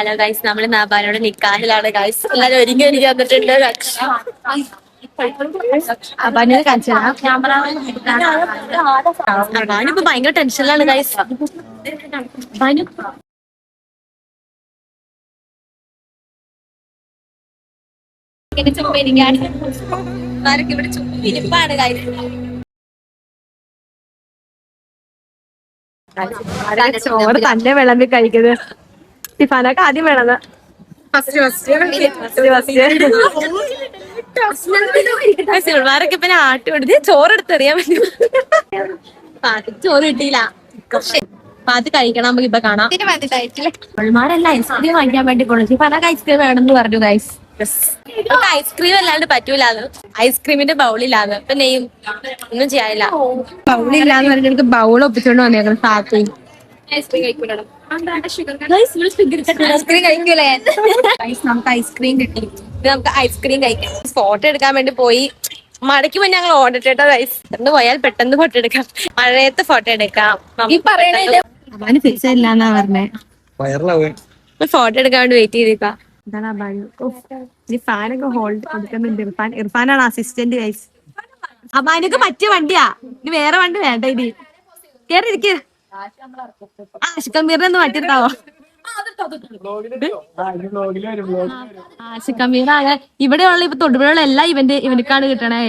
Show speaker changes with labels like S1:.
S1: Hello guys, നമ്മള് നാബാനോട് നിക്കാഹിലാണ് guys. എല്ലാരും ഒരുങ്ങി വന്നിട്ടുണ്ട്. അബാനിപ്പോ ഭയങ്കര ടെൻഷനിലാണ് ഗൈസ്. ഇവിടെ ചുമ്മിരിപ്പാണ് ഗൈസ്. ചോറ് തന്നെ വിളമ്പി കഴിക്കുന്നത്. ടിഫാനൊക്കെ ആദ്യം വേണത്. സിൾമാരൊക്കെ പിന്നെ ആട്ടി കൊടുത്ത് ചോറെടുത്തെറിയാൻ പറ്റും. ചോറ് കിട്ടിയില്ല. അത് കഴിക്കണം. നമുക്ക് ഇപ്പൊ കാണാം. സിൾമാരെല്ലാം ഐസ്ക്രീം വാങ്ങിക്കാൻ വേണ്ടി പോണു. ടിഫാനൊക്കെ ഐസ്ക്രീം വേണമെന്ന് പറഞ്ഞു ഗൈസ്. ഐസ്ക്രീം അല്ലാണ്ട് പറ്റൂലാന്ന്. ഐസ്ക്രീമിന്റെ ബൗളില്ലാന്ന്. ഇപ്പൊ നെയ്യും ഒന്നും ചെയ്യാനില്ല. ബൗളില്ലാന്ന് പറഞ്ഞിട്ട് എനിക്ക് ബൗൾ ഒപ്പിച്ചോണ്ട് വന്നേക്കണം. സാത്തു ഐസ്ക്രീം കഴിക്കൂലേ? നമുക്ക് ഐസ്ക്രീം കിട്ടി. നമുക്ക് ഐസ്ക്രീം കഴിക്കാം. ഫോട്ടോ എടുക്കാൻ വേണ്ടി പോയി. മടക്കി പോയി ഞങ്ങൾ ഓർഡർ കേട്ടോ ഗൈസ്. പെട്ടെന്ന് പോയാൽ പെട്ടെന്ന് ഫോട്ടോ എടുക്കാം. മഴയത്ത് ഫോട്ടോ എടുക്കാം. അവന് ഫിക്സ് ഇല്ലാന്നാ പറഞ്ഞേ. ഫോട്ടോ എടുക്കാൻ വേണ്ടി വെയിറ്റ് ചെയ്തേക്കാം. എന്താണ് അബാനു? ഈ ഫാനൊക്കെ ഹോൾഡ് കൊടുക്കുന്നുണ്ട്. ഇർഫാനാണ് അസിസ്റ്റന്റ് ഗൈസ്. അബാനൊക്കെ പറ്റിയ വണ്ടിയാ. ഇനി വേറെ വണ്ടി വേണ്ട. ഇത് കേറിയിരിക്ക്. ആഷിഖമീറിനെ ഒന്ന് മാറ്റിയിരുത്താവോ? ആഷിഖമീറാണ് ഇവിടെയുള്ള. ഇപ്പൊ തൊടുപുഴയുള്ള എല്ലാ ഇവന്റിക്കാണ് കിട്ടണേ.